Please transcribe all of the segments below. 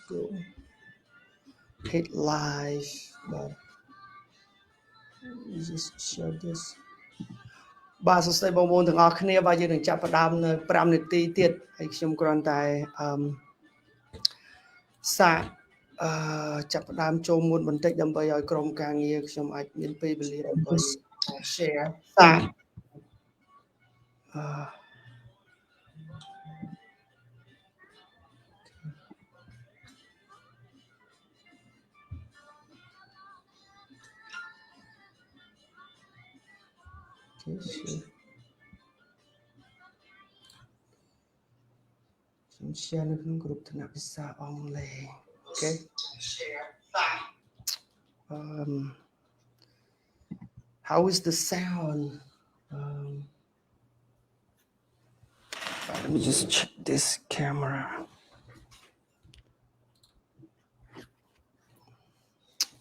go. Hit live, but you just share this. បាទសួស្តីបងប្អូនទាំងអស់គ្នាបាទយើងនឹងចាប់ផ្ដើមនៅ5នាទីទៀតហើយខ្ញុំគ្រាន់តែសាកចាប់ផ្ដើមចូលមុនបន្តិចដើម្បីឲ្យក្រុមការងារខ្ញុំអាចមានពេលវេលាដើម្បី share សាកខ្ញុំ share នៅក្នុងក្រុមថ្នាក់ភាសាអង់គ្លេស Okay. How is the sound? Let me just check this camera.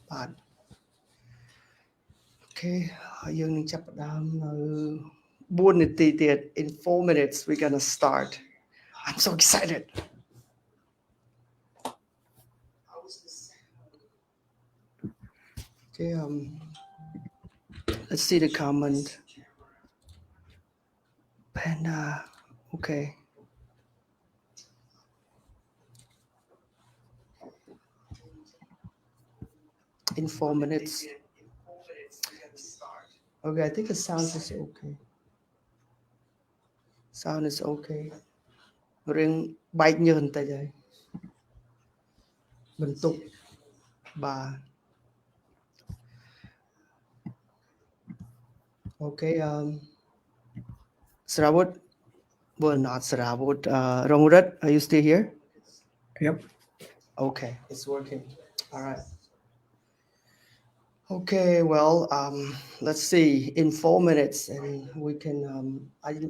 But okay, យើងនឹងចាប់ផ្ដើមនៅ4នាទីទៀត In 4 minutes we're gonna start. I'm so excited. Okay, let's see the comment. Panda, okay. In 4 minutes. Okay, I think the sound is okay. Sound is okay. Ring bite như hình tay vậy. Bình tục bà. Okay, Sarawut. Well, not Sarawut. Rongrith, are you still here? Yep. Okay, it's working. All right. Okay, well, let's see. In 4 minutes, and we can.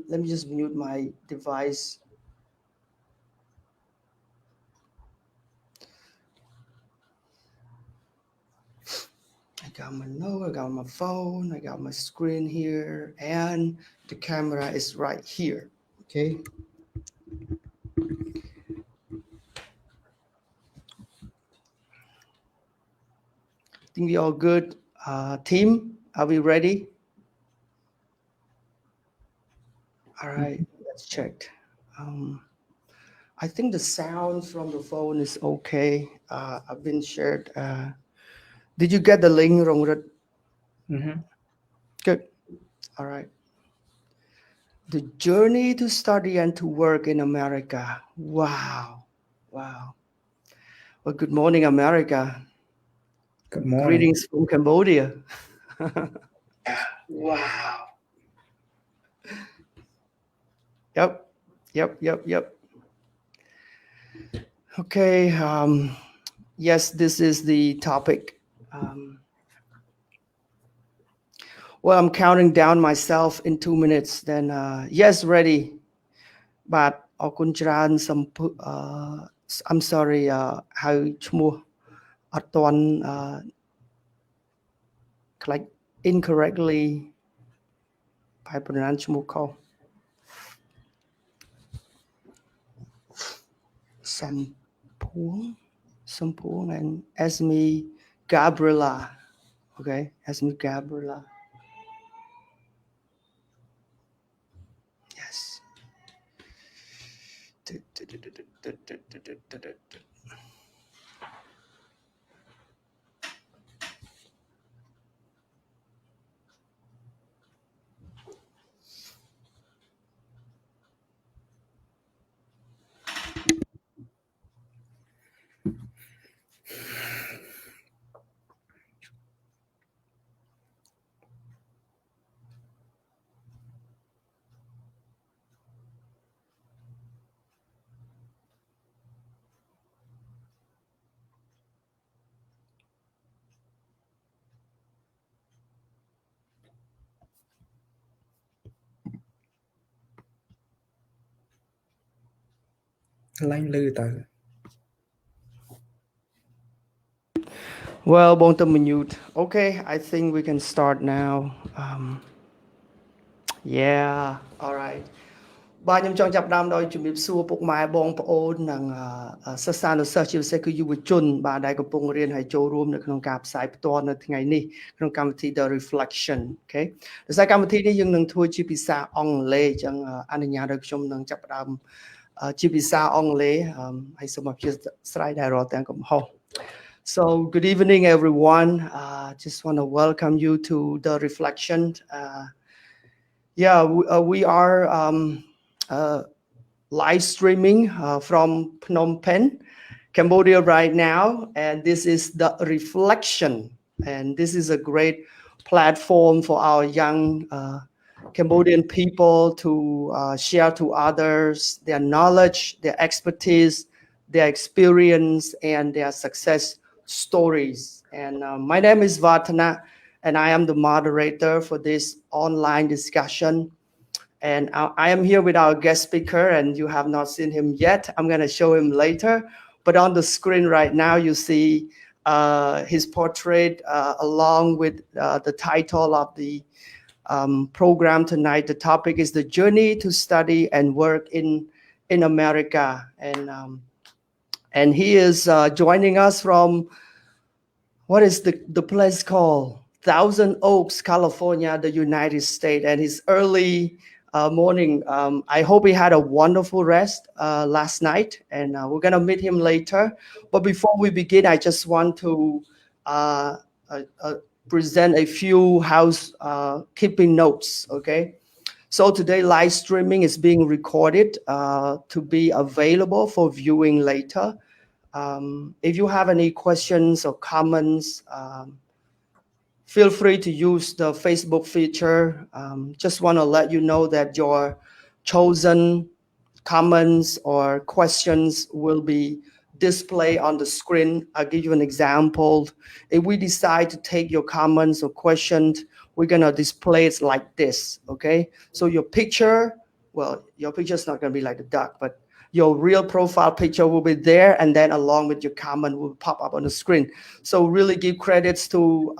Let me just mute my device. I got my note, I got my phone, I got my screen here, and the camera is right here. Okay. I think we all good. Team, are we ready? All right, let's check. I think the sound from the phone is okay. I've been shared. Did you get the link, Rongrith? Mm-hmm. Good. All right. The journey to study and to work in America. Wow. Wow. Well, good morning, America. Good morning. Greetings from Cambodia. Wow. Yep. Okay. Yes, this is the topic. Well, I'm counting down myself in 2 minutes. Then, yes, ready. But I'm sorry. How Atwan like incorrectly by pronunciation call. Sampung and Esme Gabriela. Okay, Esme Gabriela. Yes. Well, mute. Okay, I think we can start now. Yeah, all right. បាទខ្ញុំចង់ចាប់ផ្ដើមដោយជំរាបសួរពុកម៉ែបងប្អូននិងសិស្សានុសិស្សជាពិសេសគឺយុវជនបាទដែលកំពុងរៀនហើយចូលរួមនៅក្នុងការផ្សាយផ្ទាល់នៅថ្ងៃនេះក្នុងកម្មវិធី The Reflection អូខេដោយសារកម្មវិធីនេះយើងនឹងធ្វើជាភាសាអង់គ្លេសអញ្ចឹងអនុញ្ញាតឲ្យខ្ញុំនឹងចាប់ផ្ដើមជាភាសាអង់គ្លេសហើយសូមអធិស្ឋានដែររាល់ទាំងកំហុស So good evening everyone. Just want to welcome you to The Reflection. We are live streaming from Phnom Penh, Cambodia right now, and this is The Reflection, and this is a great platform for our young Cambodian people to share to others their knowledge, their expertise, their experience, and their success stories. And my name is Vatanak, and I am the moderator for this online discussion. And I am here with our guest speaker, and you have not seen him yet. I'm going to show him later. But on the screen right now, you see his portrait along with the title of the program tonight. The topic is the journey to study and work in America. And he is joining us from, what is the place called? Thousand Oaks, California, the United States. And his early morning. I hope he had a wonderful rest last night, and we're going to meet him later. But before we begin, I just want to present a few housekeeping notes, okay? So today live streaming is being recorded to be available for viewing later. If you have any questions or comments, feel free to use the Facebook feature. Just want to let you know that your chosen comments or questions will be displayed on the screen. I'll give you an example. If we decide to take your comments or questions, we're going to display it like this, okay? So your picture, well, your picture is not going to be like the duck, but your real profile picture will be there, and then along with your comment will pop up on the screen. So really give credits to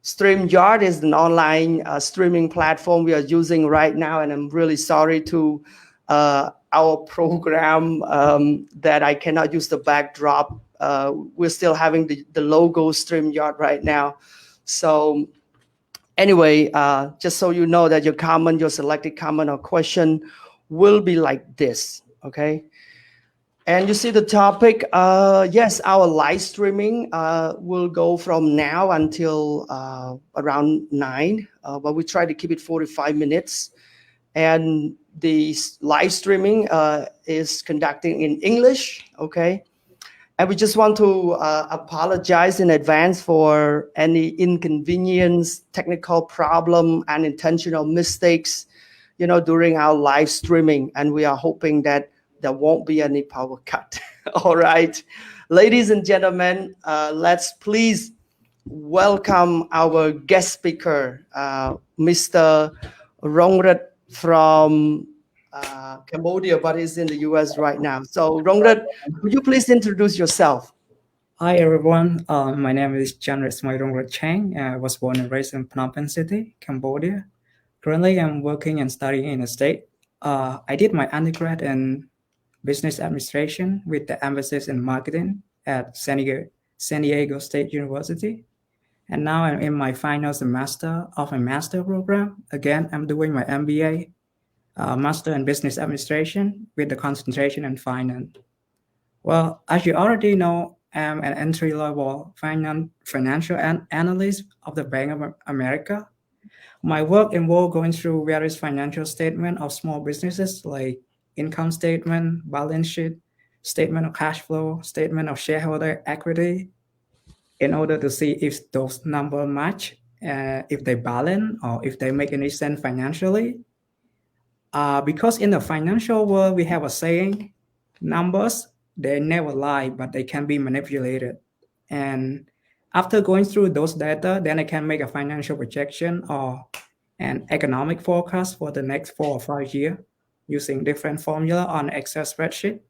StreamYard is an online streaming platform we are using right now, and I'm really sorry to our program that I cannot use the backdrop. We're still having the logo StreamYard right now. So anyway, just so you know that your comment, your selected comment or question will be like this, okay? And you see the topic, yes, our live streaming will go from now until around 9, but we try to keep it 45 minutes. And the live streaming is conducting in English, okay? And we just want to apologize in advance for any inconvenience, technical problem, unintentional mistakes, during our live streaming. And we are hoping that there won't be any power cut. All right. Ladies and gentlemen, let's please welcome our guest speaker, Mr. Rongrith from Cambodia, but he's in the US right now. So Rongrith, would you please introduce yourself? Hi everyone. My name is Cheng Chanraksmeyrongrith. I was born and raised in Phnom Penh City, Cambodia. Currently, I'm working and studying in the state. I did my undergrad in business administration with the emphasis in marketing at San Diego State University. And now I'm in my final semester of my master program. Again, I'm doing my MBA, Master in Business Administration with the concentration in finance. Well, as you already know, I'm an entry-level financial analyst of the Bank of America. My work involved going through various financial statements of small businesses like income statement, balance sheet, statement of cash flow, statement of shareholder equity, in order to see if those numbers match, if they balance, or if they make any sense financially. Because in the financial world, we have a saying, numbers, they never lie, but they can be manipulated. And after going through those data, then I can make a financial projection or an economic forecast for the next 4 or 5 years using different formula on Excel spreadsheet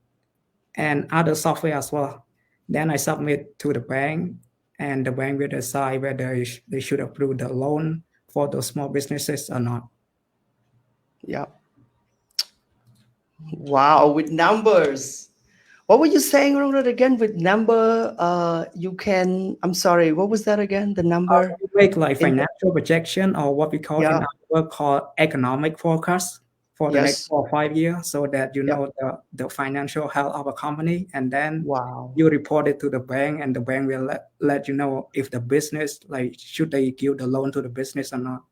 and other software as well. Then I submit to the bank, and the bank will decide whether they should approve the loan for those small businesses or not. Yeah. Wow, with numbers. What were you saying, Ronald, again? With number, you can. I'm sorry. What was that again? The number We make like in the. financial projection or what we call in Yeah. our work called economic forecast for the next Yes. 4 or 5 years, so that you Yeah. know the financial health of a company, and then Wow. you report it to the bank, and the bank will let you know if the business, like, should they give the loan to the business or not.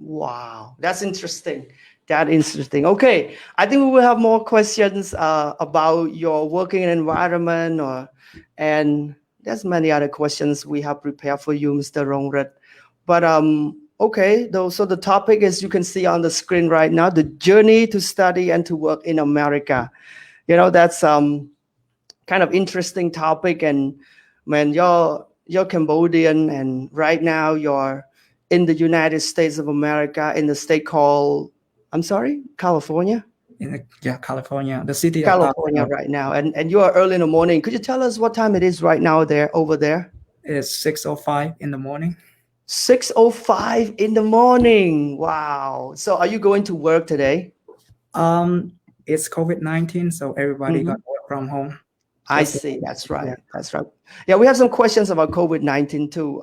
Wow, that's interesting. That interesting. Okay, I think we will have more questions about your working environment, and there's many other questions we have prepared for you, Mr. Rongret. But okay, though. So the topic is you can see on the screen right now: the journey to study and to work in America. That's kind of interesting topic. And man, you're Cambodian, and right now you're in the United States of America in the state called, I'm sorry, California. Yeah, California, the city of California right now, and you are early in the morning. Could you tell us what time it is right now there over there? is 6:05 in the morning. 6:05 in the morning. Wow. So are you going to work today? Um, it's COVID-19, so everybody got work from home. I Just see. That's yeah. right. That's right. Yeah, we have some questions about COVID-19 too.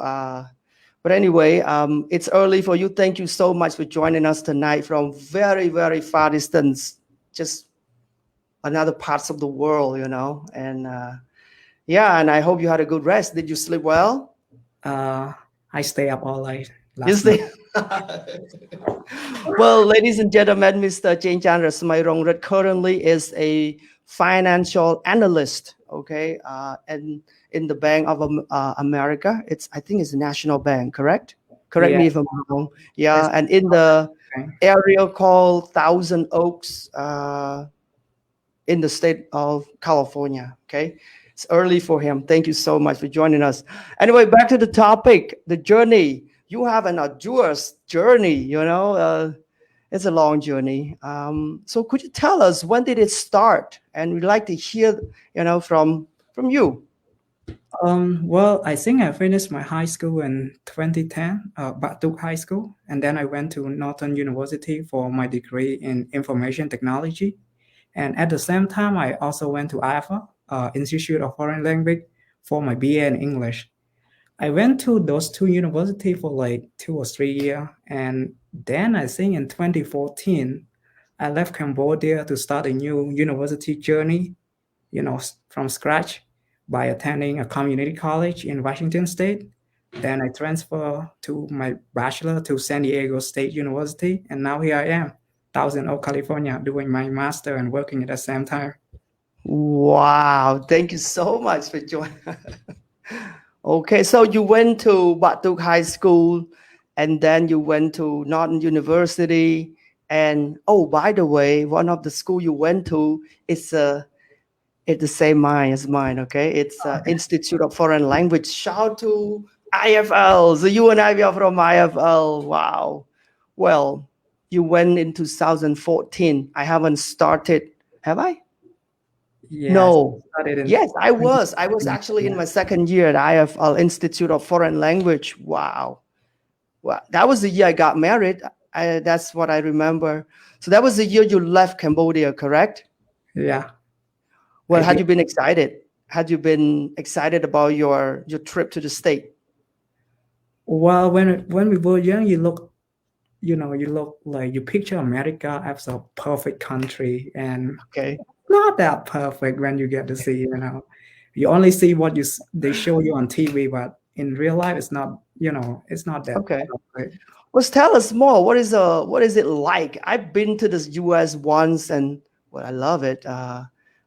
But anyway, it's early for you. Thank you so much for joining us tonight from very, very far distance, just another parts of the world. And yeah, and I hope you had a good rest. Did you sleep well? Uh, I stay up all night You last night. sleep. Well, ladies and gentlemen, Mr. Cheng Chanraksmeyrongrith currently is a financial analyst. Okay, and in the Bank of America, I think it's a national bank, correct? Correct Yeah, me if I'm wrong. Yeah, it's and in the okay. area called Thousand Oaks, in the state of California. Okay, it's early for him. Thank you so much for joining us. Anyway, back to the topic, the journey. You have an arduous journey. It's a long journey. So could you tell us when did it start? And we'd like to hear, from you. Well, I think I finished my high school in 2010, Vatanak High School, and then I went to Northern University for my degree in information technology. And at the same time, I also went to IFA, Institute of Foreign Language, for my BA in English. I went to those two universities for like 2 or 3 years, and then I think in 2014, I left Cambodia to start a new university journey, from scratch by attending a community college in Washington State. Then I transferred to my bachelor to San Diego State University, and now here I am, Thousand Oak, California, doing my master and working at the same time. Wow, thank you so much for joining. Okay, so you went to Batuk High School, and then you went to Northern University. And oh, by the way, one of the school you went to is it's the same mine as mine. Okay, it's Institute of Foreign Language. Shout to IFL. So you and I are from IFL. Wow. Well, you went in 2014. I haven't started. Have I? Yes, No. started in Yes, I was. I was 2015. actually in Yeah. my second year at IFL, Institute of Foreign Language. Wow. Well, that was the year I got married. That's what I remember. So that was the year you left Cambodia, correct? Yeah, Well, I had did. you been excited? Had you been excited about your trip to the state? Well, when we were young, you look like you picture America as a perfect country, and Okay. not that perfect when you get to see. You only see what they show you on TV, but in real life, it's not that Okay. perfect. Well, tell us more. What is it like? I've been to the U.S. once, and well, I love it.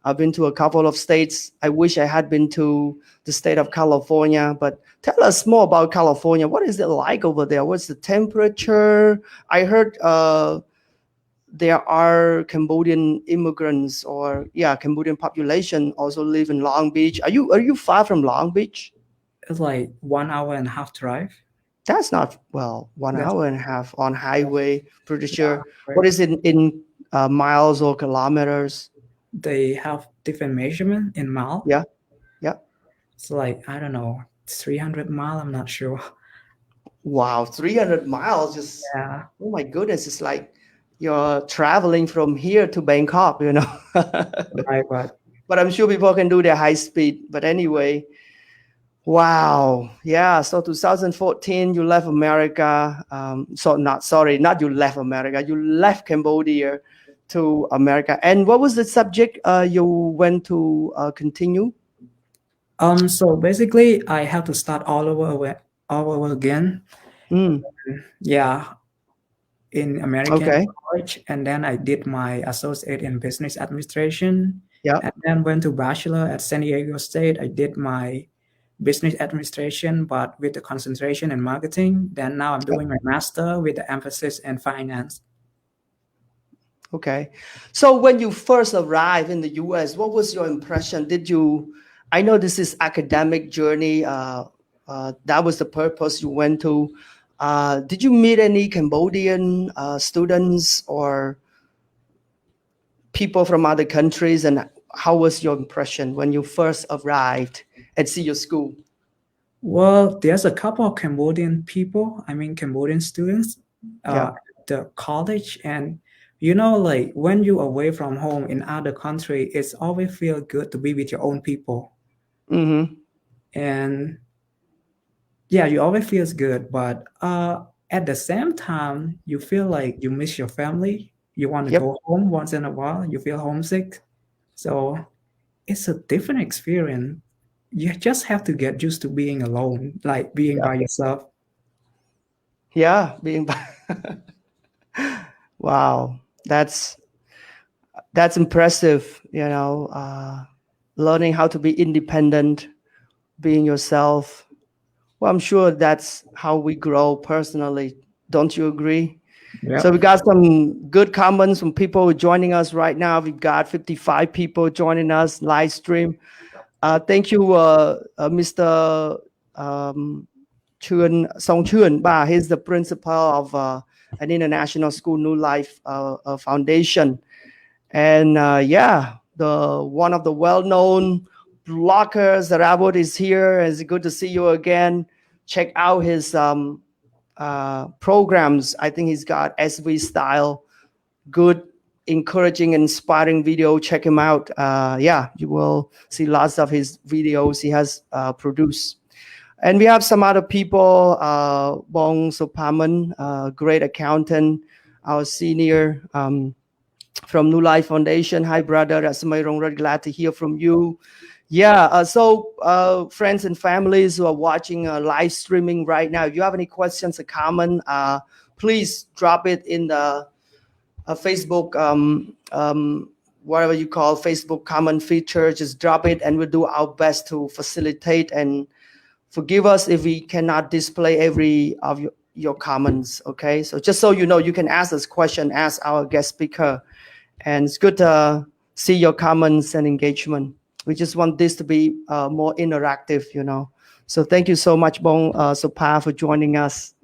I've been to a couple of states. I wish I had been to the state of California. But tell us more about California. What is it like over there? What's the temperature? I heard there are Cambodian immigrants, or yeah, Cambodian population also live in Long Beach. Are you far from Long Beach? It's like 1 hour and a half drive. That's not, well, one That's hour and a half on highway. Pretty sure. right. What is it in miles or kilometers? They have different measurement in mile. Yeah, yeah. It's like, I don't know, 300 mile. I'm not sure. Wow, 300 miles. Just Yeah, oh my goodness, it's like you're traveling from here to Bangkok, you know. Right, but But I'm sure people can do their high speed. But anyway, wow. Yeah. So 2014, you left America. Not you left America. You left Cambodia to America. And what was the subject you went to continue? so basically I have to start all over again. Mm, Yeah, in American okay. college, and then I did my associate in business administration, Yeah. and then went to bachelor at San Diego State. I did my business administration, but with the concentration in marketing. Then now I'm Yeah. doing my master with the emphasis in finance. Okay. So when you first arrived in the US, what was your impression? I know this is academic journey. That was the purpose you went to. Did you meet any Cambodian students or people from other countries? And how was your impression when you first arrived and see your school? Well, there's a couple of Cambodian people, I mean Cambodian students, Yeah. at the college, and you know, like when you're away from home in other country, it's always feel good to be with your own people, Mm-hmm. and yeah, you always feels good, but at the same time, you feel like you miss your family. You want to Yep. go home once in a while. You feel homesick, so it's a different experience. You just have to get used to being alone, like being Yeah. by yourself. Yeah. Being wow. That's impressive, you know, learning how to be independent, being yourself. Well, I'm sure that's how we grow personally. Don't you agree? So we Yep. got some good comments from people joining us right now. We've got 55 people joining us live stream. Thank you, Mr. Um, Song Chuan Ba. He's the principal of an international school, New Life Foundation. And yeah, the one of the well-known bloggers, Rabot is here. It's good to see you again. Check out his programs. I think he's got SV style, good, encouraging, inspiring video. Check him out. Yeah, you will see lots of his videos he has produced. And we have some other people, Vong Sopaman, great accountant, our senior. From New Life Foundation. Hi, brother. Rasmeyrongrith, glad to hear from you. Yeah, friends and families who are watching live streaming right now, if you have any questions or comment, please drop it in the Facebook, whatever you call Facebook comment feature. Just drop it, and we'll do our best to facilitate. And forgive us if we cannot display every of your comments. Okay, so just so you know, you can ask us question, ask our guest speaker. And it's good to see your comments and engagement. We just want this to be more interactive, you know. So thank you so much, Bong Sopa, for joining us.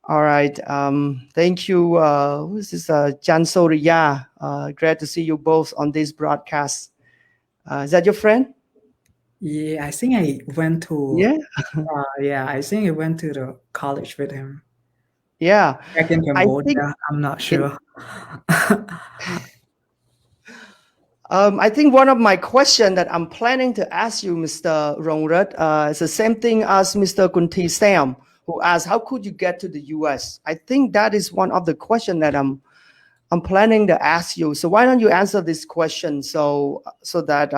All right. Thank you. Who is this? Jan Soriya. Glad to see you both on this broadcast. Is that your friend? Yeah, I think I went to. Yeah. Yeah, I think I went to the college with him Yeah. back in I think Cambodia. I'm not in, sure. I think one of my question that I'm planning to ask you, Mr. Rongrith, is the same thing as Mr. Kunti Sam, who asked, "How could you get to the U.S.?" I think that is one of the question that I'm planning to ask you. So why don't you answer this question so that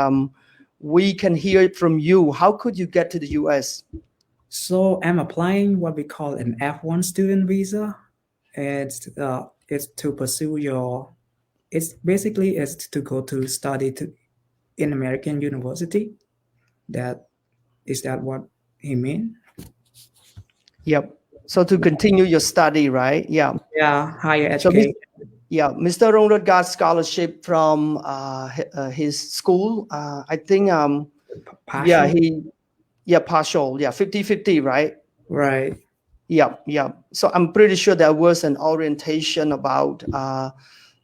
we can hear it from you? How could you get to the U.S.? So I'm applying what we call an F1 student visa. It's to pursue your. It's basically is to go to study in American university. That is that what he mean? Yep. So to continue your study, right? Yeah. Yeah, higher So education. yeah, Mr. Rongrith got scholarship from his school. I think yeah, Partial. partial. Yeah, 50-50, right? Right. Yeah, yeah. So I'm pretty sure there was an orientation about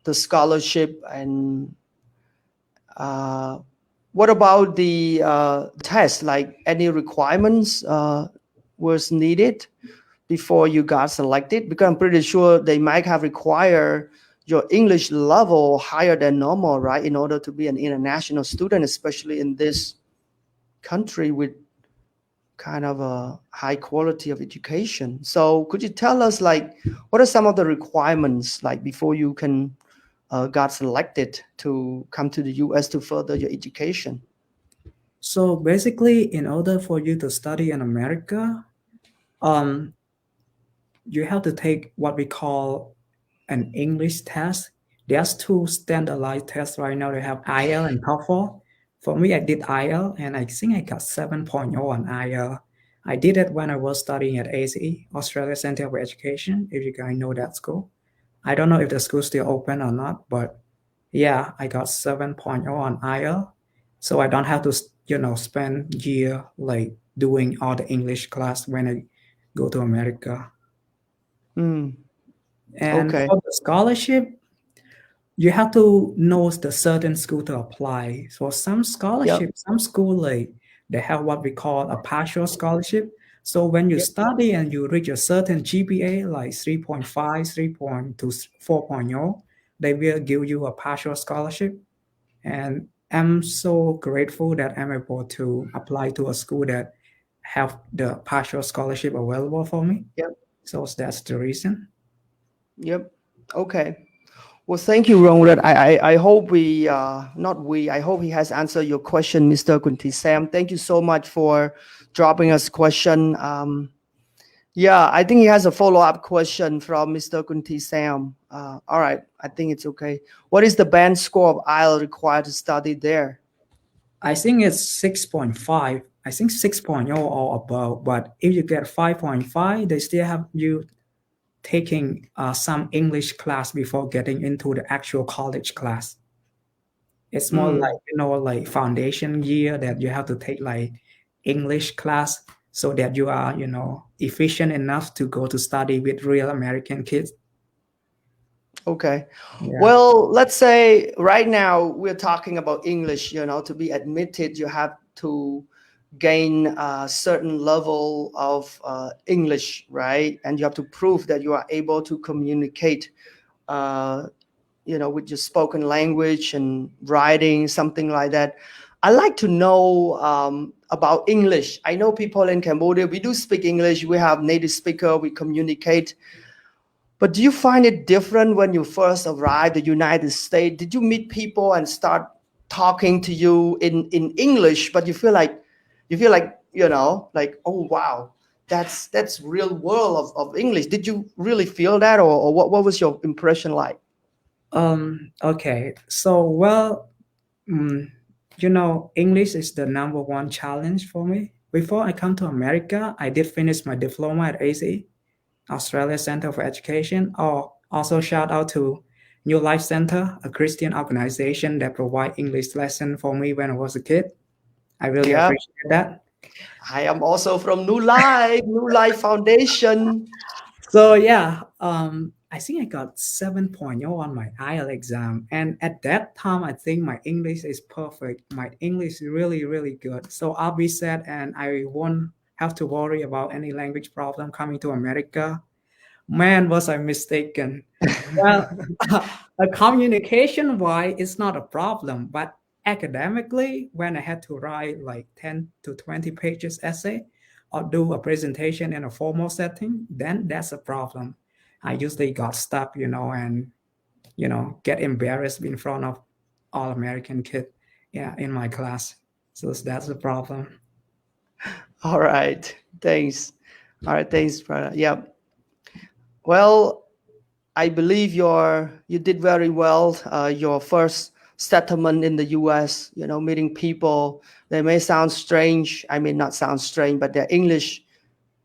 the scholarship. And what about the test? Like any requirements was needed before you got selected? Because I'm pretty sure they might have required your English level higher than normal, right? In order to be an international student, especially in this country with kind of a high quality of education. So could you tell us like what are some of the requirements like before you can got selected to come to the US to further your education? So basically, in order for you to study in America, um, you have to take what we call an English test. There's two standardized tests right now. They have IELTS and TOEFL. For me, I did IELTS and I think I got 7.0 on IELTS. I did it when I was studying at ACE, Australia Center for Education, if you guys know that school. I don't know if the school's still open or not, but yeah, I got 7.0 on IELTS. So I don't have to, spend year like doing all the English class when I go to America. Mm, And okay. for the scholarship, you have to know the certain school to apply. So some Yep. scholarship, some school like they have what we call a partial scholarship. So when you Yep. study and you reach a certain GPA like 3.5, 3.2, 4.0, they will give you a partial scholarship. And I'm so grateful that I'm able to apply to a school that have the partial scholarship available for me. Yep. So that's the reason. Yep. Okay. Well, thank you, Ronald. I hope we, not we, I hope he has answered your question, Mr. Kunti Sam. Thank you so much for dropping us question. Yeah, I think he has a follow-up question from Mr. Kunti Sam. All right, I think it's okay. What is the band score of IELTS required to study there? I think it's 6.5. I think 6.0 or above. But if you get 5.5, they still have you taking some English class before getting into the actual college class. It's more like, Mm, like foundation year that you have to take like English class so that you are, efficient enough to go to study with real American kids. okay. Yeah. Well, let's say right now we're talking about English. To be admitted, you have to gain a certain level of English, right? And you have to prove that you are able to communicate, uh, with your spoken language and writing, something like that. I like to know about English. I know people in Cambodia, we do speak English. We have native speaker, we communicate. But do you find it different when you first arrived in the United States? Did you meet people and start talking to you in English, but you feel like, like, oh wow, that's real world of English. Did you really feel that or what was your impression like? Okay. So, well, mm, English is the number one challenge for me. Before I come to America, I did finish my diploma at ACE, Australia Center for Education. Or also shout out to New Life Center, a Christian organization that provide English lesson for me when I was a kid. I really Yeah, appreciate that. I am also from New Life Foundation. So yeah, I think I got 7.0 on my IELTS exam, and at that time, I think my English is perfect. My English is really, really good. So I'll be set, and I won't have to worry about any language problem coming to America. Man, was I mistaken. Well, a communication wise, it's not a problem, but academically, when I had to write like 10 to 20 pages essay or do a presentation in a formal setting, then that's a problem. I usually got stuck, and get embarrassed in front of all American kids, yeah, in my class. So that's the problem. All right, thanks. All right, thanks, brother. Yeah. Well, I believe you did very well. Your first settlement in the U.S. Meeting people. They may sound strange. I mean, not sound strange, but their English.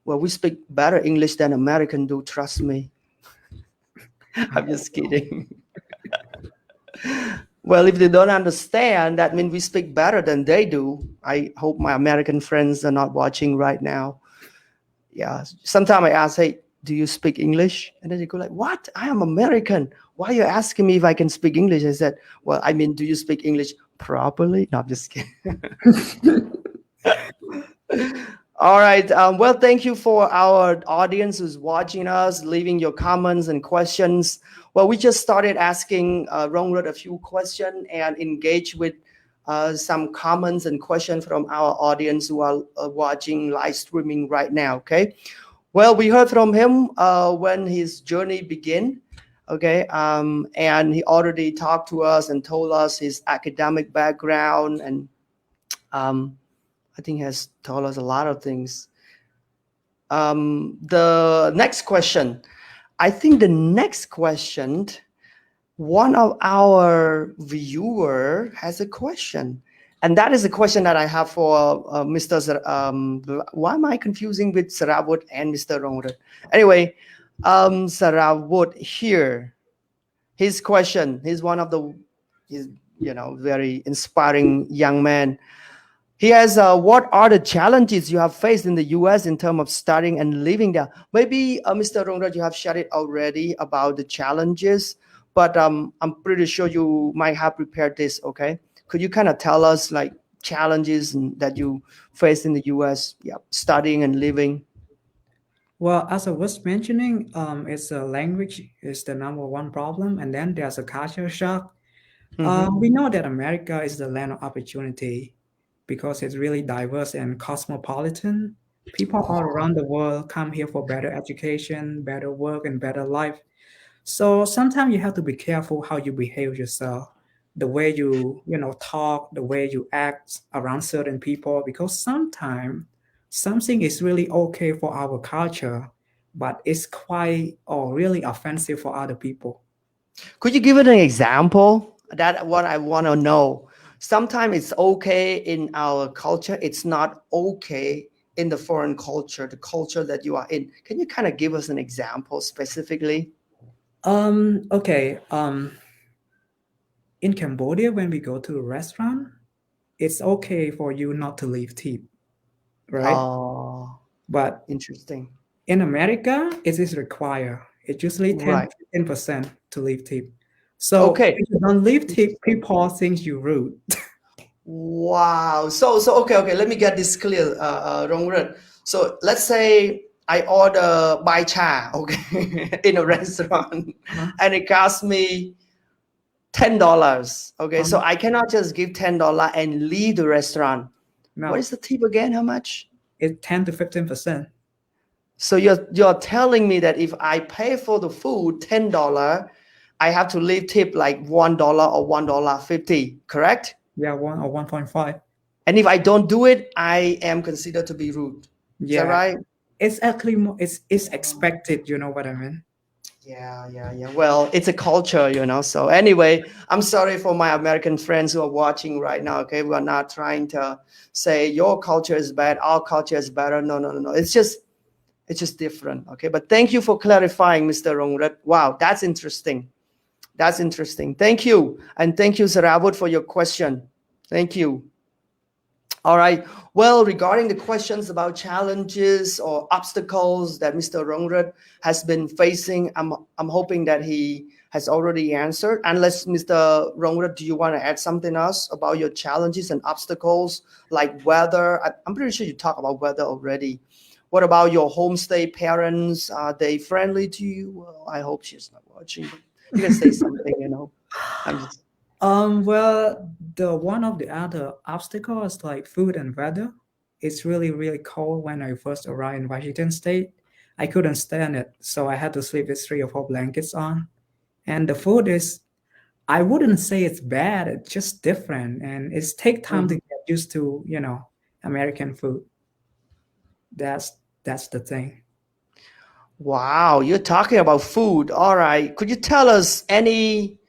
Well, we speak better English than American do. Trust me. I'm just kidding. Well, if they don't understand, that means we speak better than they do. I hope my American friends are not watching right now. Yeah. Sometimes I ask, hey, do you speak English? And then they go like, what? I am American. Why are you asking me if I can speak English? I said, well, I mean, do you speak English properly? No, I'm just kidding. All right. Well, thank you for our audience who's watching us, leaving your comments and questions. Well, we just started asking Rongrud a few questions and engage with some comments and questions from our audience who are watching live streaming right now. Okay. Well, we heard from him when his journey began. Okay. And he already talked to us and told us his academic background and I think has told us a lot of things. The next question. I think the next question, one of our viewer has a question. And that is a question that I have for Mr. Why am I confusing with Sarawut and Mr. Rongrud? Anyway, Sarawut here. His question. He's one of the, he's, very inspiring young man. He has, what are the challenges you have faced in the US in terms of studying and living there? Maybe, Mr. Rongrud, you have shared it already about the challenges, but I'm pretty sure you might have prepared this, okay? Could you kind of tell us like challenges that you faced in the US, yeah, studying and living? Well, as I was mentioning, it's a language is the number one problem, and then there's a culture shock. We know that America is the land of opportunity because it's really diverse and cosmopolitan. People all around the world come here for better education, better work, and better life. So sometimes you have to be careful how you behave yourself, the way you talk, the way you act around certain people, because sometimes something is really okay for our culture, but it's quite or really offensive for other people. Could you give it an example? That what I want to know. Sometimes it's okay in our culture. It's not okay in the foreign culture, the culture that you are in. Can you kind of give us an example specifically? Okay. In Cambodia, when we go to a restaurant, it's okay for you not to leave tip, right? Oh, But interesting. in America, it is required. It's usually 10 Right. to 15% to leave tip. So Okay. if you don't leave tip, Interesting. people think you rude. Wow. So okay. Let me get this clear, Rongren. So let's say I order bai cha, okay, in a restaurant, Uh-huh. and it costs me $10. Okay, so Uh-huh. I cannot just give $10 and leave the restaurant. What No, is the tip again? How much? it's 10 to 15%. So you're telling me that if I pay for the food $10, I have to leave tip like $1 or $1.50, correct? Yeah, 1 or 1.5. And if I don't do it, I am considered to be rude. Is that Yeah, right? it's actually more, it's expected. You know what I mean? Yeah. Well, it's a culture. So anyway, I'm sorry for my American friends who are watching right now. Okay, we are not trying to say your culture is bad, our culture is better. No. It's just different. Okay, but thank you for clarifying, Mr. Rongret. Wow, that's interesting. That's interesting. Thank you, and thank you, Saravut, for your question. Thank you. All right. Well, regarding the questions about challenges or obstacles that Mr. Rongred has been facing, I'm hoping that he has already answered. Unless Mr. Rongred, do you want to add something else about your challenges and obstacles like weather? I'm pretty sure you talked about weather already. What about your homestay parents? Are they friendly to you? Well, I hope she's not watching. But you can say something. I'm just. Well, the one of the other obstacles like food and weather. It's really, really cold when I first arrived in Washington State. I couldn't stand it, so I had to sleep with 3 or 4 blankets on. And the food is, I wouldn't say it's bad, it's just different. And it's take time to Mhm. get used to, American food. That's the thing. Wow, you're talking about food. All right. Could you tell us any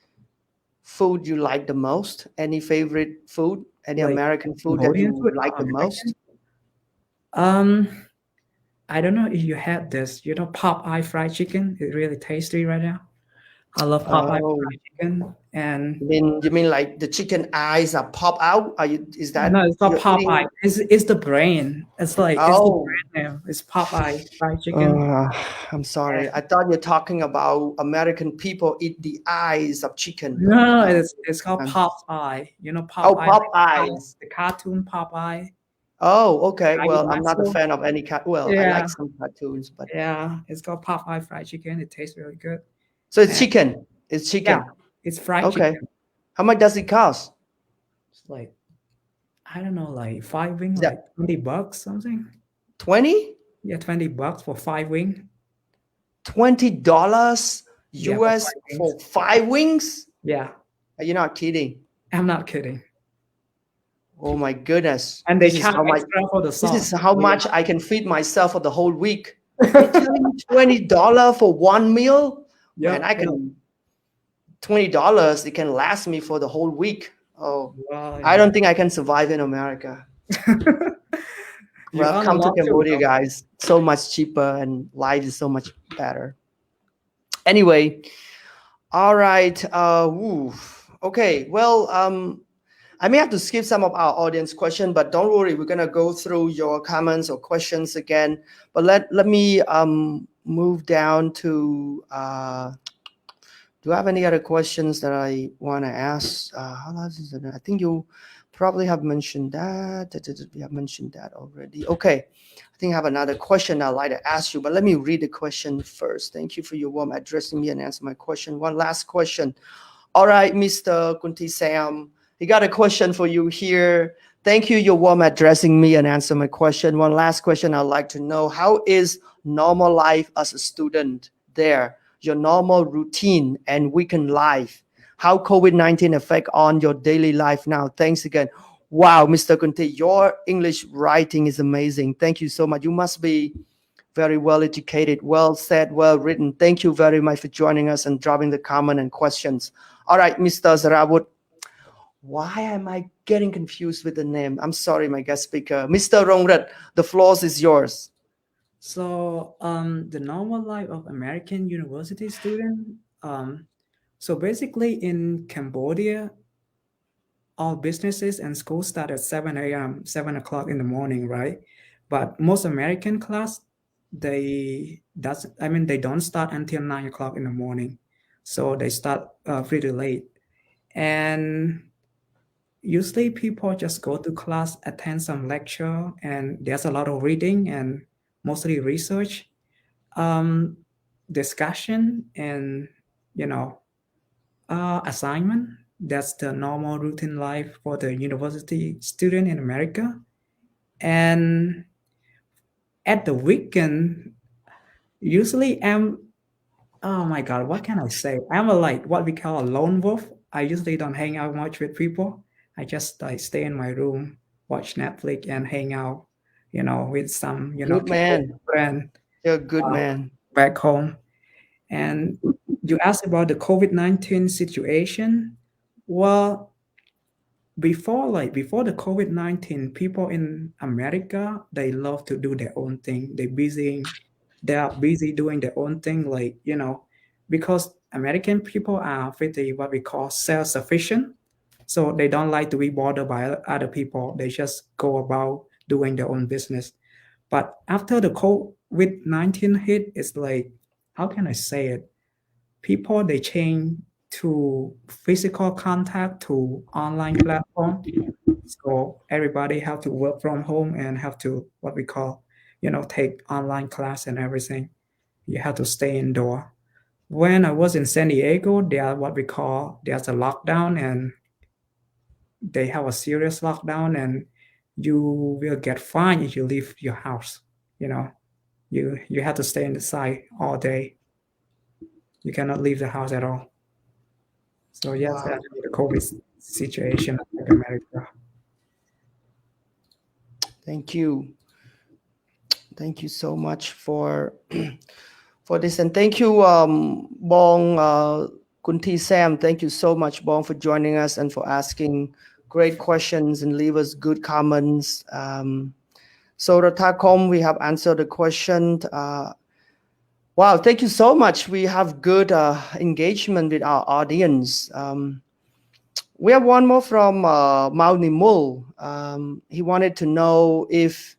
food you like the most? Any favorite food? Any Like American food that Cambodian you food like or the American? most? Um, I don't know if you had this, Popeye fried chicken. It's really tasty right now. I love Popeye Oh, fried chicken. And you mean like the chicken eyes are pop out? Is no, that it's not you're Popeye. eating? It's the brain. It's the Oh, brand name. It's Popeye fried chicken. uh, I'm sorry. I thought you're talking about American people eat the eyes of chicken. No, No. it's called Um, Popeye. oh, Popeye, pop eyes. the cartoon Popeye. Oh, okay. I eat Well, I'm not a myself. fan of any cat. Well, I Yeah, like some cartoons, but yeah. It's called Popeye fried chicken. It tastes really good. so it's And chicken. It's yeah, chicken. it's fried Okay. chicken. How much does it cost? It's like I don't know, like five wing, Is like that $20 something. 20? Yeah, $20 for five wing. $20 Yeah, for US five wings. for 5 wings? Yeah, You're not kidding. I'm not kidding. Oh my goodness. And they This is charge how much extra for the this sauce. is how So, you much I can feed myself for the whole week. You're telling me $20 for one meal? Man, yep, I yep. can $20, it can last me for the whole week. Oh, Well, I don't think I can survive in America. you Well, earn a come to lot too, Cambodia, though. guys. So much cheaper and life is so much better. Anyway, all right. Okay. Well, I may have to skip some of our audience question, but don't worry, we're gonna go through your comments or questions again. But let me move down to do I have any other questions that I want to ask? How long is it? I think you probably have mentioned that. We have mentioned that already. Okay. I think I have another question I'd like to ask you, but let me read the question first. Thank you for your warm addressing me and answer my question. One last question. All right, Mr. Kunti Sam, he got a question for you here. Thank you, your warm addressing me and answer my question. One last question I'd like to know. How is normal life as a student there? Your normal routine and weekend life? How COVID-19 affect on your daily life now? Thanks again. Wow, Mr. Kunti, your English writing is amazing. Thank you so much. You must be very well educated, well said, well written. Thank you very much for joining us and dropping the comment and questions. All right, Mr. Zarawut. Why am I getting confused with the name? I'm sorry, my guest speaker. Mr. Rongrith, the floor is yours. So, the normal life of American university student. So basically, in Cambodia, all businesses and schools start at 7 a.m., 7 o'clock in the morning, right? But most American class, they don't start until 9 o'clock in the morning. So they start pretty late. And usually people just go to class, attend some lecture, and there's a lot of reading and mostly research, um, discussion, and you know, assignment. That's the normal routine life for the university student in America. And at the weekend, usually oh my God, what can I say? I'm a like what we call a lone wolf. I usually don't hang out much with people. I just like stay in my room, watch Netflix, and hang out, with some, Good man. friend You're a good uh, man. back home. And you asked about the COVID-19 situation. Well, before the COVID-19, people in America, they love to do their own thing. They are busy doing their own thing, because American people are pretty what we call self-sufficient. So they don't like to be bothered by other people. They just go about doing their own business. But after the COVID-19 hit, it's like, how can I say it? People they change to physical contact to online platform. So everybody have to work from home and have to what we call, take online class and everything. You have to stay indoor. When I was in San Diego, there's a lockdown, and they have a serious lockdown, and you will get fined if you leave your house. You know, you have to stay inside all day. You cannot leave the house at all. So yes, Wow. that's the COVID situation in America. Thank you. Thank you so much for for this. And thank you, Bong Kunti Sam. Thank you so much, Bong, for joining us and for asking great questions and leave us good comments. So Ratakom, we have answered the question. Wow, thank you so much. We have good engagement with our audience. We have one more from Mao Nimul. He wanted to know if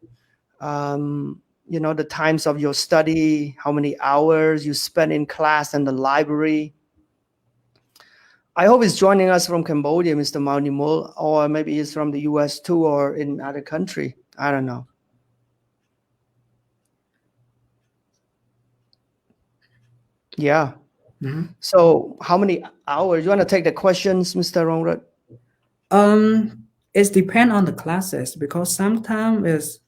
the times of your study, how many hours you spend in class and the library. I hope he's joining us from Cambodia, Mr. Mao Nimul, or maybe he's from the US too, or in other country. I don't know. Yeah. Mhm. So how many hours? You want to take the questions, Mr. Rongrut? It depends on the classes because sometimes is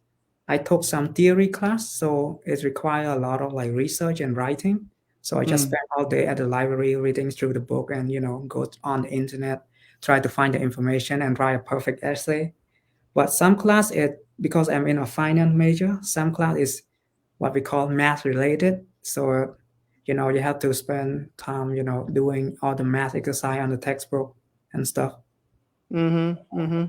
I took some theory class, so it require a lot of like research and writing. So I just Mm. spend all day at the library reading through the book and go on the internet, try to find the information and write a perfect essay. But some class it because I'm in a finance major, some class is what we call math related. So you have to spend time, doing all the math exercise on the textbook and stuff. Mm-hmm. Mm-hmm.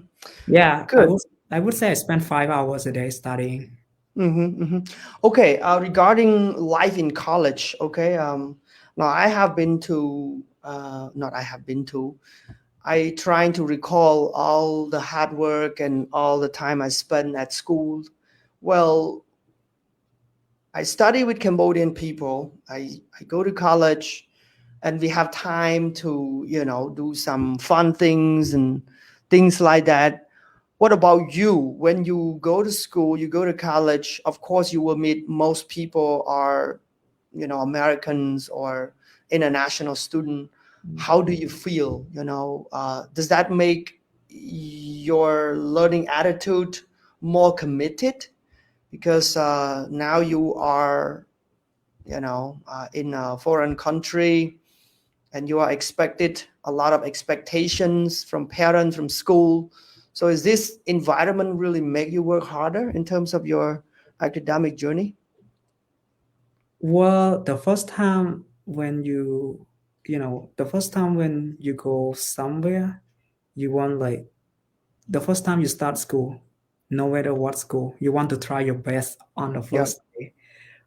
Yeah, I Good. would I would say I spend 5 hours a day studying. Mm-hmm. Mm-hmm. Okay. Regarding life in college, okay. Now I have been to, not I have been to. I trying to recall all the hard work and all the time I spent at school. Well, I study with Cambodian people. I go to college and we have time to, do some fun things and things like that. What about you? When you go to school, you go to college, of course you will meet most people are, Americans or international student. How do you feel? Does that make your learning attitude more committed? Because now you are, in a foreign country and you are expected a lot of expectations from parents, from school. So is this environment really make you work harder in terms of your academic journey? Well, the first time when you go somewhere, you want like the first time you start school, no matter what school, you want to try your best on the Yeah. first day.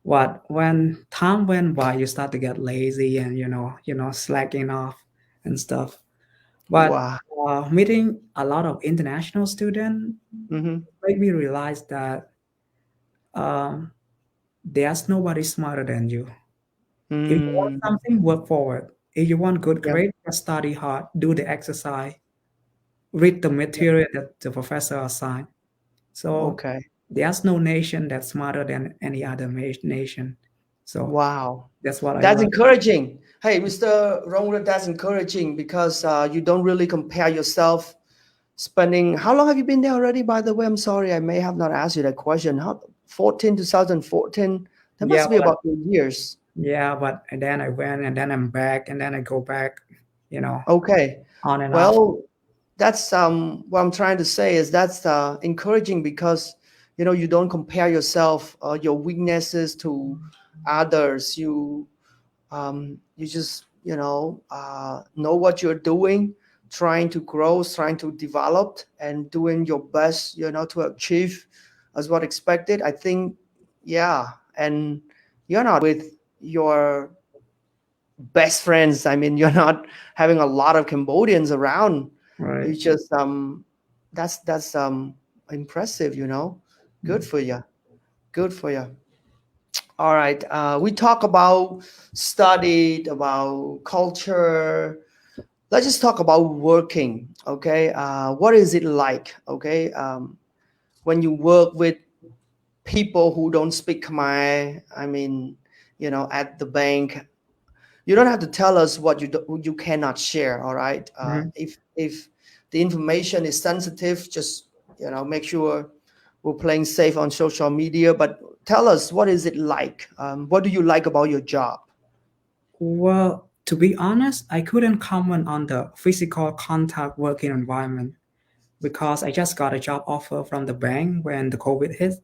But when time went by, you start to get lazy and slacking off and stuff. But Wow. meeting a lot of international students Mm-hmm. made me realize that um, there's nobody smarter than you. If you want Mm, something, work forward. If you want good yeah. grade, just study hard, do the exercise, read the Yeah. material that the professor assigned. So Okay. there's no nation that's smarter than any other nation. So Wow. that's what I That's learned. encouraging. Hey, Mr. Rongre, that's encouraging because you don't really compare yourself spending. How long have you been there already, by the way? I'm sorry, I may have not asked you that question. How 14, 2014? That Yeah, must be but about 2 years. and then I went and then I'm back and then I go back, you know, Okay. on and off. Well, that's what I'm trying to say is that's encouraging because you don't compare yourself your weaknesses to others. You just know what you're doing, trying to grow, trying to develop, and doing your best to achieve as what expected. I think, yeah. And you're not with your best friends. I mean, you're not having a lot of Cambodians around. Right. You just that's impressive. Good for you. Good for you. All right. We talk about studied about culture. Let's just talk about working. Okay. What is it like? Okay. When you work with people who don't speak Khmer, I mean, at the bank, you don't have to tell us what you cannot share. All right. Mhm. If the information is sensitive, just make sure we're playing safe on social media. But tell us, what is it like? What do you like about your job? Well, to be honest, I couldn't comment on the physical contact working environment because I just got a job offer from the bank when the COVID hit.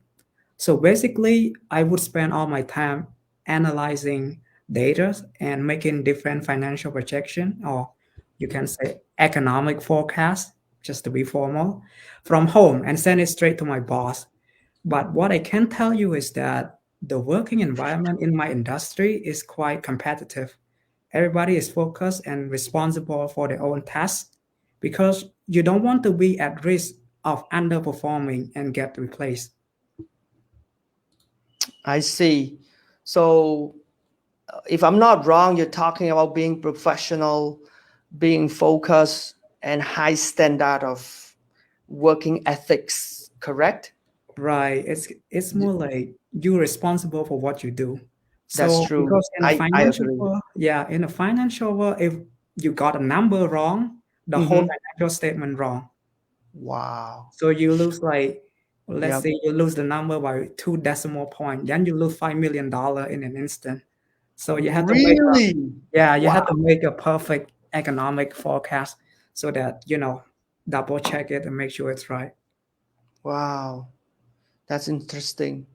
So basically, I would spend all my time analyzing data and making different financial projection, or you can say economic forecast, just to be formal, from home and send it straight to my boss. But what I can tell you is that the working environment in my industry is quite competitive. Everybody is focused and responsible for their own tasks because you don't want to be at risk of underperforming and get replaced. I see. So, if I'm not wrong, you're talking about being professional, being focused, and high standard of working ethics, correct? Right. It's more like you're responsible for what you do. That's So true. because in a I financial agree. world, yeah, in a financial world, if you got a number wrong, the whole Mm-hmm. financial statement wrong. Wow. So you lose like, let's Yep. say you lose the number by 2 decimal point, then you lose $5 million in an instant. So you have to make a, Really? yeah, you have to Wow. make a perfect economic forecast so that, double check it and make sure it's right. Wow. That's interesting.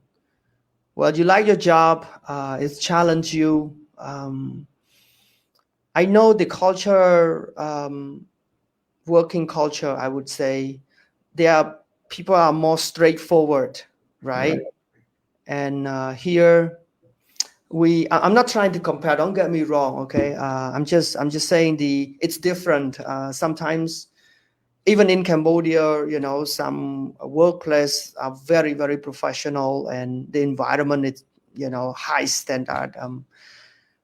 Well, you like your job. It's challenged you. I know the culture, working culture, I would say, there are people are more straightforward, Right. right? And here I'm not trying to compare. Don't get me wrong, okay? I'm just saying it's different. Sometimes even in Cambodia, some workplace are very, very professional, and the environment is, high standard.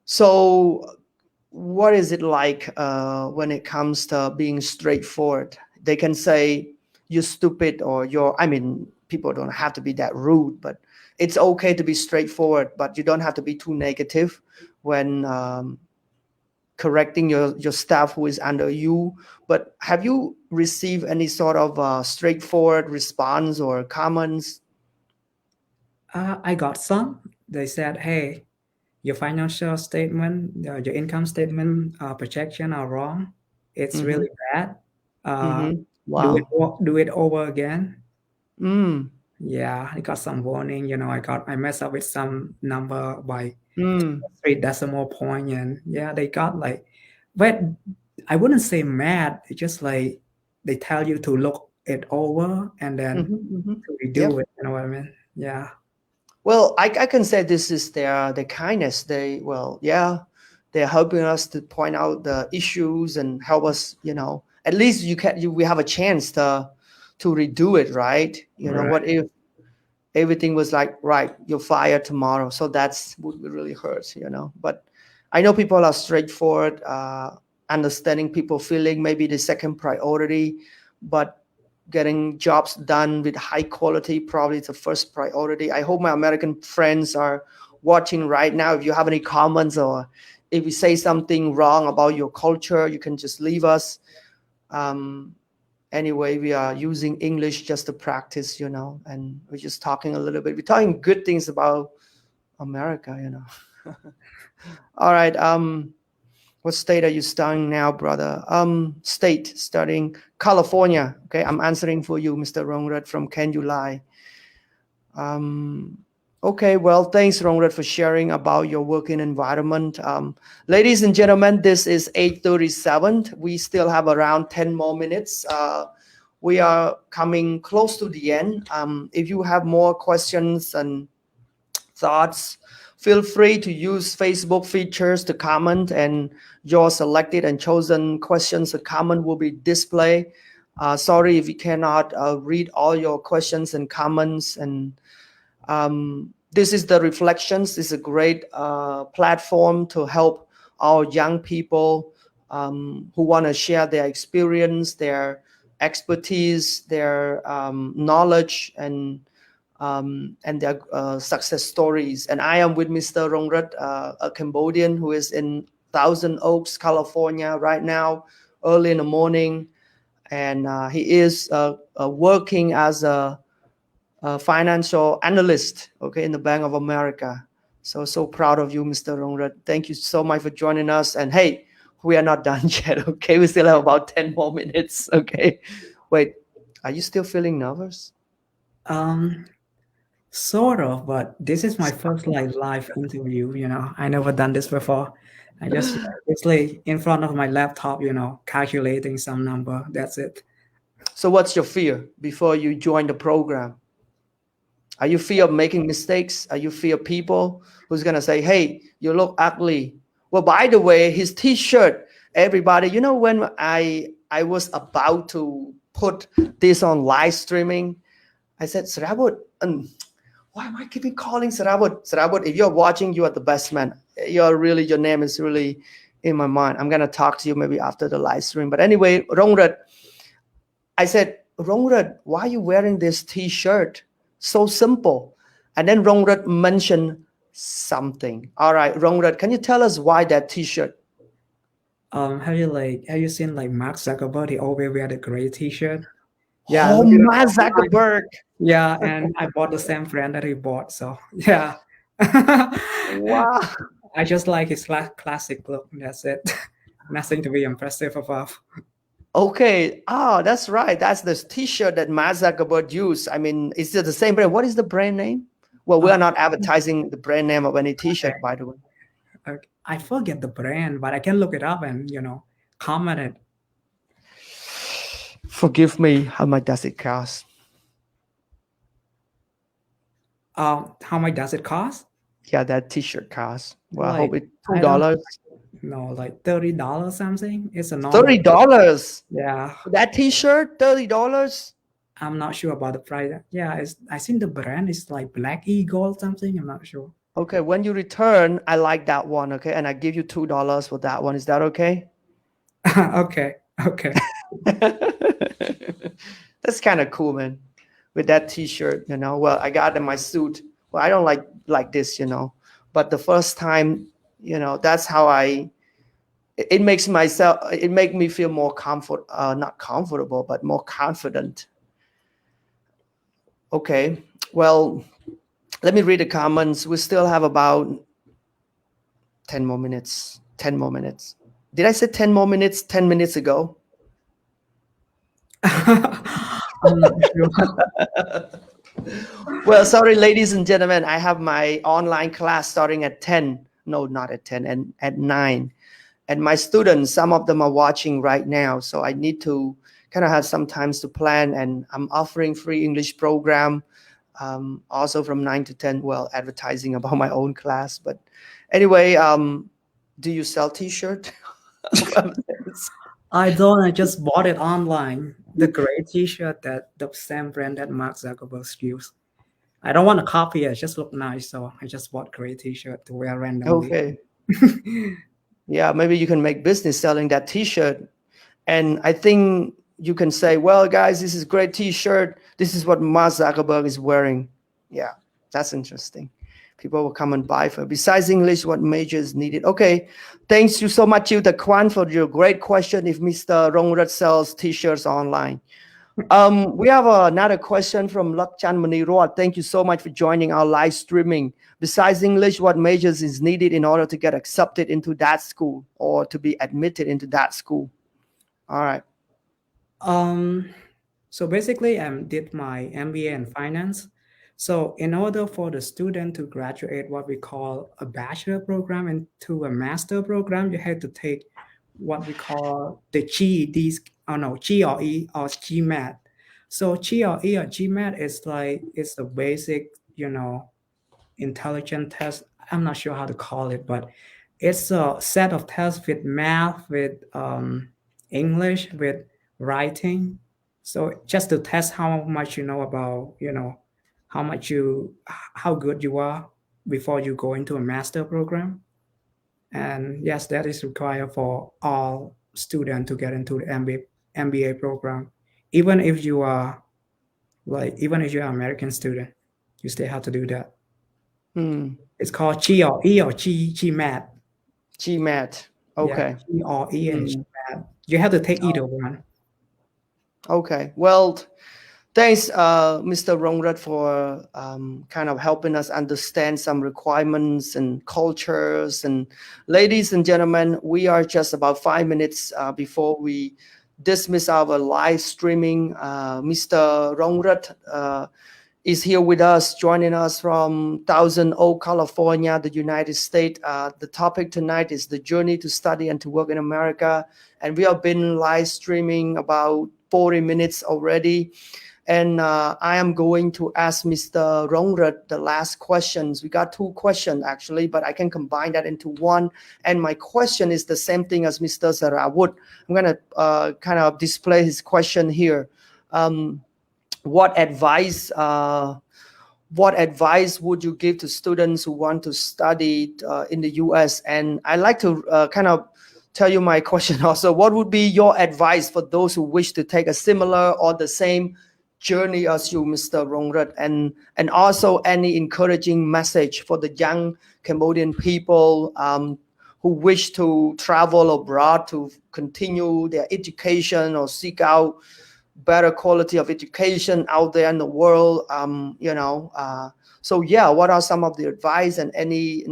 So, what is it like when it comes to being straightforward? They can say you're stupid or I mean, people don't have to be that rude, but it's okay to be straightforward, but you don't have to be too negative when correcting your staff who is under you. But have you received any sort of straightforward response or comments? I got some. They said, "Hey, your financial statement, your income statement projection are wrong. It's Mm-hmm. really bad. Uh, Mm-hmm. do it Wow. do it over again." Mm. Yeah, I got some warning. I messed up with some number by Mm. 3 decimal point, and yeah, they got like, but I wouldn't say mad. It's just like they tell you to look it over and then Mm-hmm. Mm-hmm. to redo Yep. it. You know what I mean? Yeah. Well, I can say this is their kindness. Yeah, they're helping us to point out the issues and help us. At least we have a chance to redo it, right? Right. What if everything was like, right, you're fired tomorrow? So that's would really hurt. But I know people are straightforward, understanding people feeling maybe the second priority, but getting jobs done with high quality probably it's the first priority. I hope my American friends are watching right now. If you have any comments or if you say something wrong about your culture, you can just leave us. um, Anyway, we are using English just to practice, and we're just talking a little bit. We're talking good things about America. All right. What state are you studying now, brother? State, studying California. Okay, I'm answering for you, Mr. Rongrad from Can You Lie? Um, okay, well, thanks, Rongrad, for sharing about your working environment. Ladies and gentlemen, this is 8:37. We still have around 10 more minutes. We are coming close to the end. If you have more questions and thoughts, feel free to use Facebook features to comment, and your selected and chosen questions and comment will be displayed. Sorry if we cannot read all your questions and comments. And this is the Reflections. This is a great platform to help our young people who want to share their experience, their expertise, their knowledge, and their success stories. And I am with Mr. Rongrat, a Cambodian who is in Thousand Oaks, California right now, early in the morning. And he is working as a financial analyst, okay, in the Bank of America. So proud of you, Mr. Rongrat. Thank you so much for joining us. And hey, we are not done yet, okay? We still have about 10 more minutes, okay? Wait, are you still feeling nervous? Um, Sort of, but this is my first like live interview. I never done this before. I just it's like in front of my laptop, calculating some number. That's it. So what's your fear before you join the program? Are you fear of making mistakes? Are you fear of people who's gonna say, "Hey, you look ugly"? Well, by the way, his T-shirt, everybody, when I was about to put this on live streaming, I said, Serabut, why am I keeping calling Serabut? Serabut, if you're watching, you are the best man. Your name is really in my mind. I'm gonna talk to you maybe after the live stream. But anyway, Rongrat, I said, Rongrat, why are you wearing this T-shirt? So simple. And then Rongrith mentioned something. All right, Rongrith, can you tell us why that T-shirt? Have you seen like Mark Zuckerberg? He always wear the gray T-shirt. Yeah, I Oh, look it up Mark online. Zuckerberg. Yeah, and I bought the same brand that he bought. So yeah, Wow. I just like his classic look. That's it. Nothing to be impressive about. Okay. Oh, that's right. That's the T-shirt that Mark Zuckerberg used. I mean, is it the same brand? What is the brand name? Well, we Uh, are not advertising the brand name of any okay. T-shirt, by the way. I forget the brand, but I can look it up and comment it. Forgive me. How much does it cost? How much does it cost? Yeah, that T-shirt costs. Well, I Like hope it's two I don't dollars. know, like $30 something. It's a normal. $30 Yeah, for that T-shirt. $30. I'm not sure about the price. Yeah, I think the brand is like Black Eagle something. I'm not sure. Okay, when you return, I like that one. Okay, and I give you $2 for that one. Is that okay? Okay, okay. That's kind of cool, man. With that T-shirt, Well, I got in my suit. Well, I don't like this, But the first time, that's how it makes myself. It make me feel more not comfortable, but more confident. Okay, well, let me read the comments. We still have about 10 more minutes. 10 more minutes. Did I say 10 more minutes 10 minutes ago? I'm not sure. Well, sorry, ladies and gentlemen. I have my online class starting at 10. No, not at 10, and at 9. And my students, some of them are watching right now. So I need to kind of have some times to plan. And I'm offering free English program also from 9 to 10. Well, advertising about my own class. But anyway, do you sell T-shirt? I don't. I just bought it online. The gray T-shirt that the same brand that Mark Zuckerberg used. I don't want to copy it. Just look nice, so I just bought gray T-shirt to wear randomly. Okay. Yeah, maybe you can make business selling that T-shirt. And I think you can say, well, guys, this is a great T-shirt. This is what Mark Zuckerberg is wearing. Yeah, that's interesting. People will come and buy for. Besides English, what major is needed? Okay, thanks you so much, you the Kwan, for your great question. If Mr. Rongrith sells T-shirts online. We have another question from Lakchan Manirot. Thank you so much for joining our live streaming. Besides English, what majors is needed in order to get accepted into that school or to be admitted into that school? All right. So basically, I did my MBA in finance. So in order for the student to graduate what we call a bachelor program into a master program, you have to take what we call the GEDs, oh no, GRE or GMAT. So GRE or GMAT is like, it's the basic, intelligent test. I'm not sure how to call it, but it's a set of tests with math, with English, with writing. So just to test how much you know about, how good you are before you go into a master program. And yes, that is required for all students to get into the MBA program. Even if you are even if you're an American student, you still have to do that. It's called GRE or GMAT. GMAT. Yeah, Okay. GRE and GMAT. You have to take either one. Okay. Well, thanks, Mr. Rongrith, for kind of helping us understand some requirements and cultures. And ladies and gentlemen, we are just about 5 minutes before we dismiss our live streaming. Mr. Rongrith is here with us, joining us from Thousand Oak, California, the United States. The topic tonight is the journey to study and to work in America. And we have been live streaming about 40 minutes already. And I am going to ask Mr. Rongrith the last questions. We got 2 questions actually, but I can combine that into one. And my question is the same thing as Mr. Sarawut. I'm going to kind of display his question here. What advice would you give to students who want to study in the US? And I like to kind of tell you my question also. What would be your advice for those who wish to take a similar or the same journey as you, Mr. Rongrith, and also any encouraging message for the young Cambodian people who wish to travel abroad to continue their education or seek out better quality of education out there in the world. So yeah, what are some of the advice and any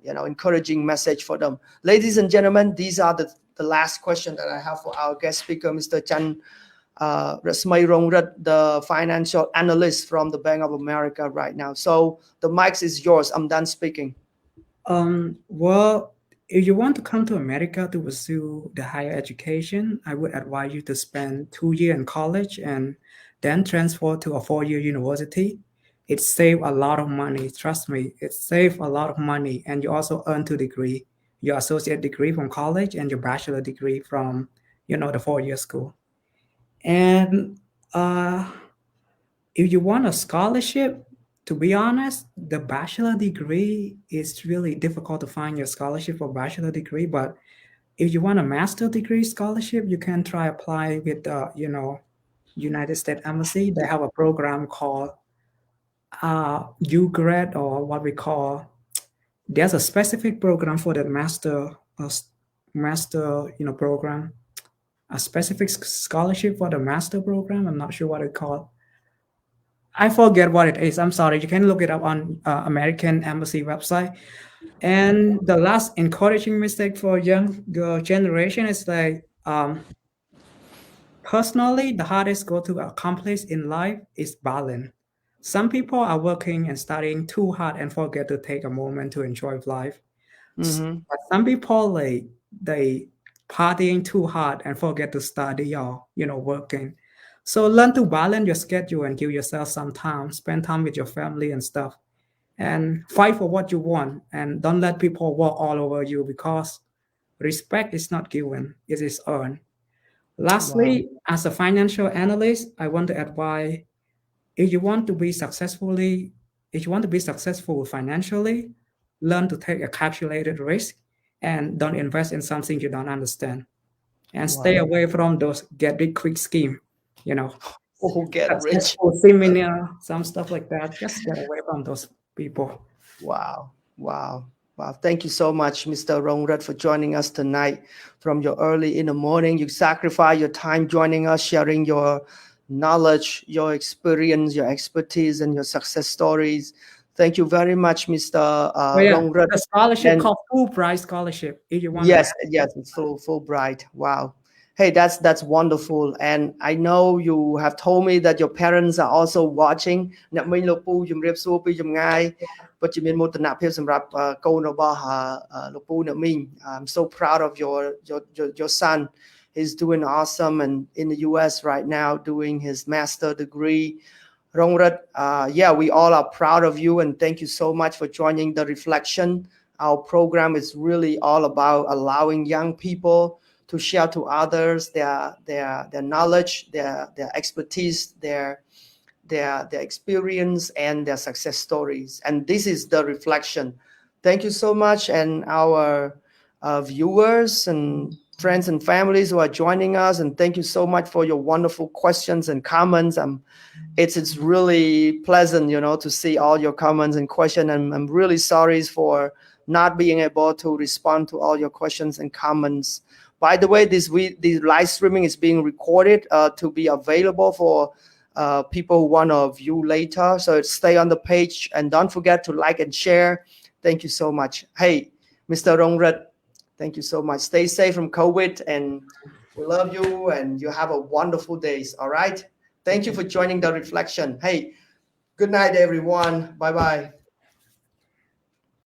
encouraging message for them? Ladies and gentlemen, these are the last question that I have for our guest speaker, Mr. Cheng Chanraksmeyrongrith, the financial analyst from the Bank of America right now. So the mic is yours. I'm done speaking. Well, if you want to come to America to pursue the higher education, I would advise you to spend 2 years in college and then transfer to a 4 year university. It saves a lot of money. Trust me, it saves a lot of money, and you also earn 2 degree, your associate degree from college and your bachelor degree from, the 4 year school. And if you want a scholarship, to be honest, the bachelor degree is really difficult to find your scholarship for bachelor degree. But if you want a master degree scholarship, you can try apply with United States Embassy. They have a program called UGrad, or what we call. There's a specific program for that master program. A specific scholarship for the master program. I'm not sure what it called. I forget what it is. I'm sorry. You can look it up on American Embassy website. And the last encouraging mistake for younger generation is like, personally, the hardest goal to accomplish in life is balance. Some people are working and studying too hard and forget to take a moment to enjoy life. But some people they partying too hard and forget to study or working. So learn to balance your schedule and give yourself some time. Spend time with your family and stuff, and fight for what you want. And don't let people walk all over you, because respect is not given; it is earned. Wow. Lastly, as a financial analyst, I want to advise: if you want to be successful financially, learn to take a calculated risk and don't invest in something you don't understand. And stay Wow. away from those get rich quick scheme, you know, Oh, get rich. successful seminar, some stuff like that. Just get away from those people. Wow. Wow. Wow. Thank you so much, Mr. Rongrith, for joining us tonight from your early in the morning. You sacrifice your time joining us, sharing your knowledge, your experience, your expertise, and your success stories. Thank you very much, Mr. Oh yeah, Rongrith. the scholarship And called full price scholarship. If you want to, yes, yes, it's Fulbright. Wow. Hey, that's wonderful. And I know you have told me that your parents are also watching. អ្នកមីងលោកពូជំរាបសួរពីចម្ងាយពិតជាមានមោទនភាពសម្រាប់កូនរបស់លោកពូអ្នកមីង I'm so proud of your son. He's doing awesome and in the US right now doing his master degree. Rongrat, yeah, we all are proud of you and thank you so much for joining the reflection. Our program is really all about allowing young people to share to others their knowledge, their expertise, their experience and their success stories. And this is the reflection. Thank you so much, and our viewers and friends and families who are joining us. And thank you so much for your wonderful questions and comments. It's really pleasant, to see all your comments and questions. And I'm really sorry for not being able to respond to all your questions and comments. By the way, this live streaming is being recorded to be available for people who want to view later. So stay on the page and don't forget to like and share. Thank you so much. Hey, Mr. Rongrith, thank you so much. Stay safe from COVID, and we love you, and you have a wonderful days. All right. Thank you for joining the reflection. Hey, good night, everyone. Bye-bye.